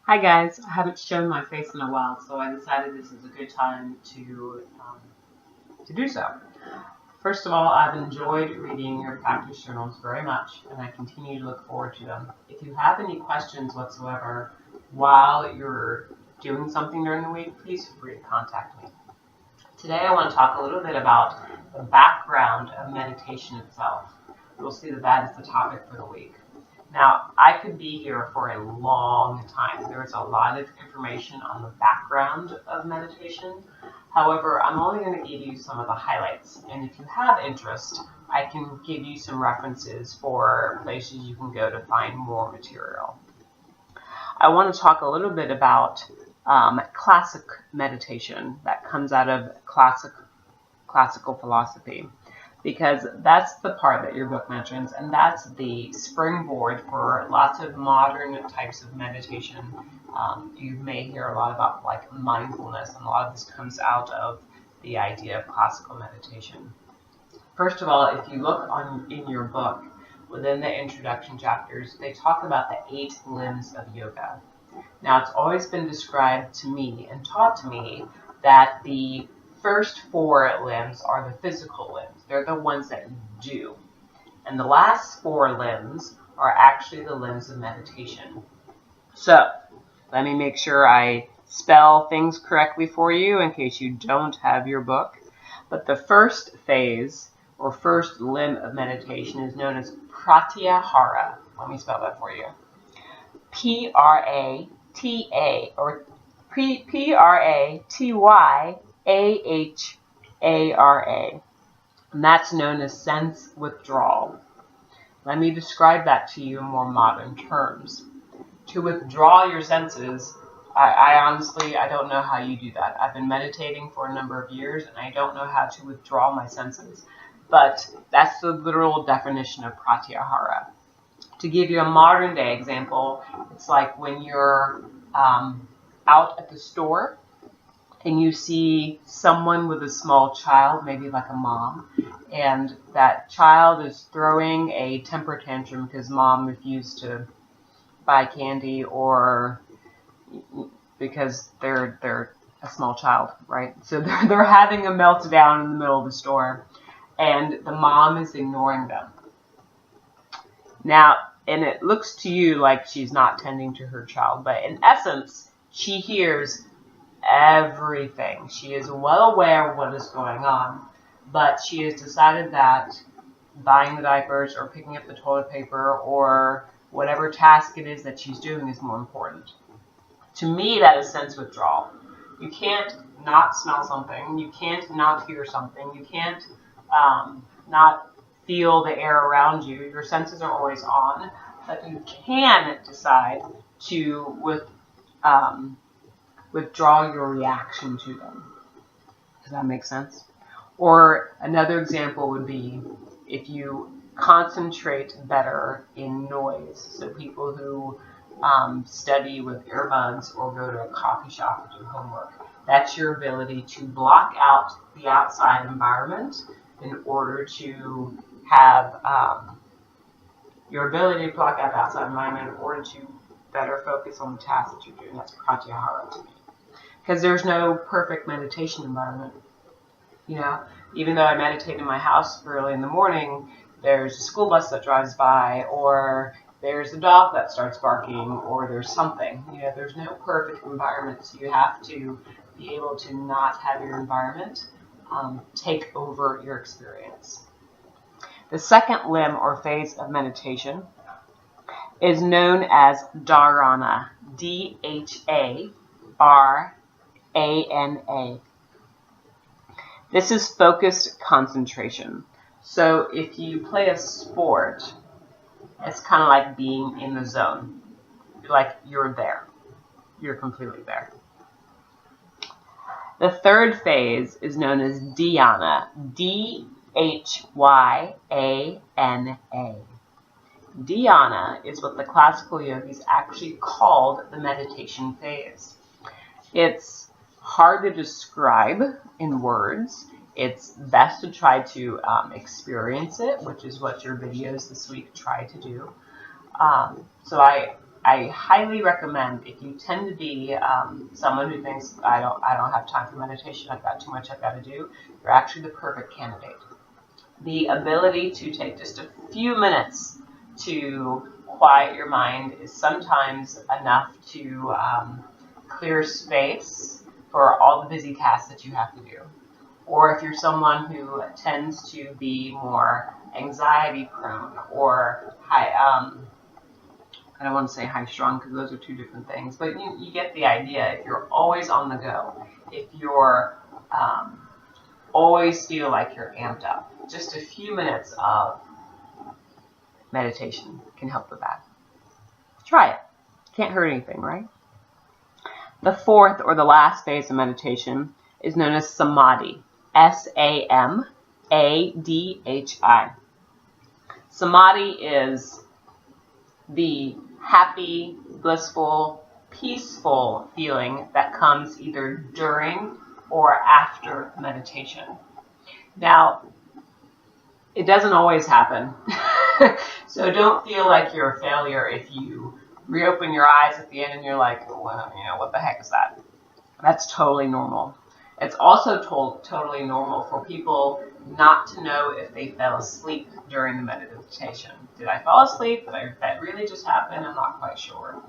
Hi guys, I haven't shown my face in a while, so I decided this is a good time to do so. First of all, I've enjoyed reading your practice journals very much, and I continue to look forward to them. If you have any questions whatsoever while you're doing something during the week, please feel free to contact me. Today I want to talk a little bit about the background of meditation itself. You'll see that is the topic for the week. Now, I could be here for a long time. There's a lot of information on the background of meditation. However, I'm only going to give you some of the highlights. And if you have interest, I can give you some references for places you can go to find more material. I want to talk a little bit about classic meditation that comes out of classical philosophy, because that's the part that your book mentions, and that's the springboard for lots of modern types of meditation. You may hear a lot about like mindfulness, and a lot of this comes out of the idea of classical meditation. First of all, if you look in your book, within the introduction chapters, they talk about the 8 limbs of yoga. Now, it's always been described to me and taught to me that the first 4 limbs are the physical limbs. They're the ones that you do. And the last 4 limbs are actually the limbs of meditation. So, let me make sure I spell things correctly for you in case you don't have your book. But the first phase, or first limb of meditation, is known as pratyahara. Let me spell that for you. P-R-A-T-A, or P-R-A-T-Y-A-H-A-R-A. And that's known as sense withdrawal. Let me describe that to you in more modern terms. To withdraw your senses, I honestly don't know how you do that. I've been meditating for a number of years, and I don't know how to withdraw my senses. But that's the literal definition of pratyahara. To give you a modern day example, it's like when you're out at the store and you see someone with a small child, maybe like a mom, and that child is throwing a temper tantrum because mom refused to buy candy, or because they're a small child, right? So they're having a meltdown in the middle of the store, and the mom is ignoring them. Now, and it looks to you like she's not tending to her child, but in essence, she hears everything. She is well aware of what is going on, but she has decided that buying the diapers or picking up the toilet paper or whatever task it is that she's doing is more important. To me, that is sense withdrawal. You can't not smell something. You can't not hear something. You can't not feel the air around you. Your senses are always on, but you can decide to withdraw your reaction to them. Does that make sense? Or another example would be if you concentrate better in noise. So people who study with earbuds or go to a coffee shop to do homework, that's your ability to block out the outside environment in order to have your ability to block out the outside environment in order to better focus on the task that you're doing. That's pratyahara to me. Because there's no perfect meditation environment. You know, even though I meditate in my house early in the morning, there's a school bus that drives by, or there's a dog that starts barking, or there's something. You know, there's no perfect environment, so you have to be able to not have your environment take over your experience. The second limb or phase of meditation is known as dharana, D-H-A-R-A-N-A. This is focused concentration. So if you play a sport, it's kind of like being in the zone. Like you're there. You're completely there. The third phase is known as dhyana, D-H-Y-A-N-A. Dhyana is what the classical yogis actually called the meditation phase. It's hard to describe in words. It's best to try to experience it, which is what your videos this week try to do. So I I highly recommend, if you tend to be someone who thinks, I don't have time for meditation, I've got too much I've got to do, you're actually the perfect candidate. The ability to take just a few minutes to quiet your mind is sometimes enough to clear space for all the busy tasks that you have to do. Or if you're someone who tends to be more anxiety prone or high, I don't want to say high strung because those are two different things, but you get the idea. If you're always on the go, if you're always feel like you're amped up, just a few minutes of meditation can help with that. Try it. Can't hurt anything, right? The fourth or the last phase of meditation is known as samadhi. Samadhi. Samadhi is the happy, blissful, peaceful feeling that comes either during or after meditation. Now, it doesn't always happen. So don't feel like you're a failure if you reopen your eyes at the end and you're like, well, what the heck is that? That's totally normal. It's also totally normal for people not to know if they fell asleep during the meditation. Did I fall asleep? Did that really just happen? I'm not quite sure.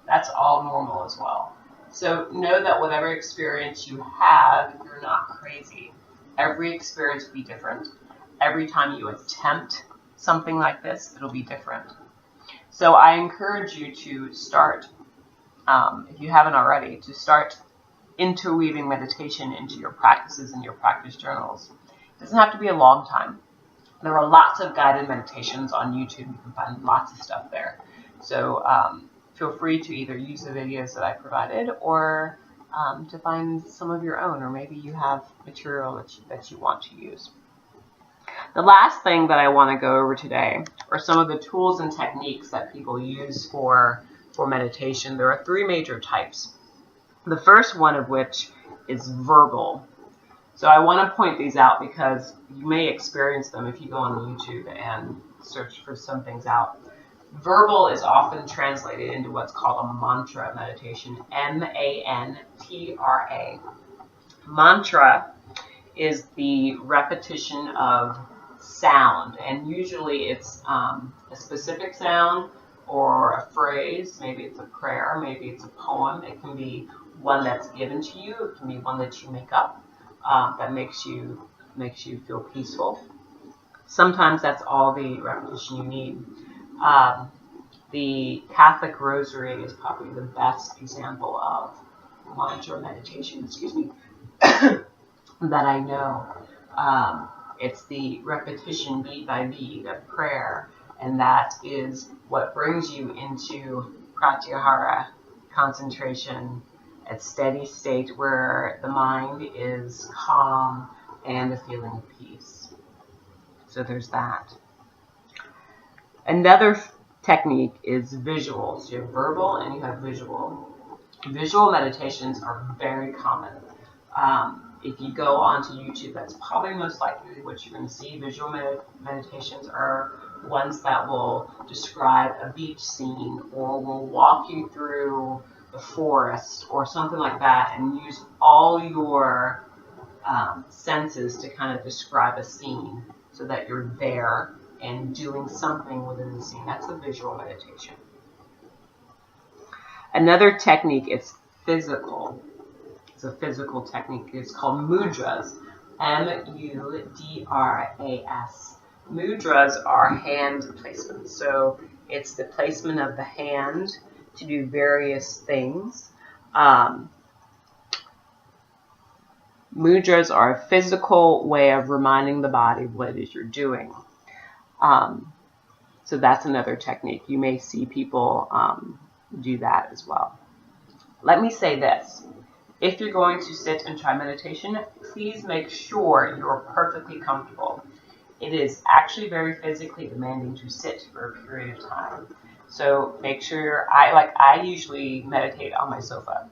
That's all normal as well. So know that whatever experience you have, you're not crazy. Every experience will be different. Every time you attempt something like this, it'll be different. So I encourage you to start, if you haven't already, to start interweaving meditation into your practices and your practice journals. It doesn't have to be a long time. There are lots of guided meditations on YouTube. You can find lots of stuff there. So feel free to either use the videos that I provided or to find some of your own, or maybe you have material that you want to use. The last thing that I want to go over today are some of the tools and techniques that people use for meditation. There are three major types. The first one of which is verbal. So I want to point these out because you may experience them if you go on YouTube and search for some things out. Verbal is often translated into what's called a mantra meditation, M-A-N-T-R-A. Mantra is the repetition of sound, and usually it's a specific sound or a phrase. Maybe it's a prayer, maybe it's a poem. It can be one that's given to you. It can be one that you make up that makes you feel peaceful. Sometimes that's all the repetition you need. The Catholic Rosary is probably the best example of mantra meditation, that I know. It's the repetition beat by beat of prayer, and that is what brings you into pratyahara, concentration, at steady state where the mind is calm and a feeling of peace. So there's that. Another technique is visual. So you have verbal and you have visual. Visual meditations are very common. If you go onto YouTube, that's probably most likely what you're going to see. Visual meditations are ones that will describe a beach scene or will walk you through the forest or something like that and use all your senses to kind of describe a scene so that you're there and doing something within the scene. That's a visual meditation. Another technique is physical. It's a physical technique. It's called mudras, M-U-D-R-A-S. Mudras are hand placements. So it's the placement of the hand to do various things. Mudras are a physical way of reminding the body what it is you're doing. So that's another technique. You may see people do that as well. Let me say this. If you're going to sit and try meditation, please make sure you're perfectly comfortable. It is actually very physically demanding to sit for a period of time. So make sure, I usually meditate on my sofa.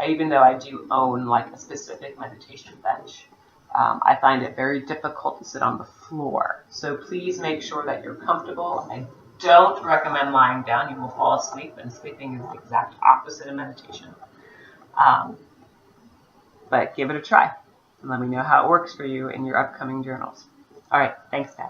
Even though I do own like a specific meditation bench, I find it very difficult to sit on the floor. So please make sure that you're comfortable. I don't recommend lying down. You will fall asleep, and sleeping is the exact opposite of meditation. But give it a try, and let me know how it works for you in your upcoming journals. All right, thanks, guys.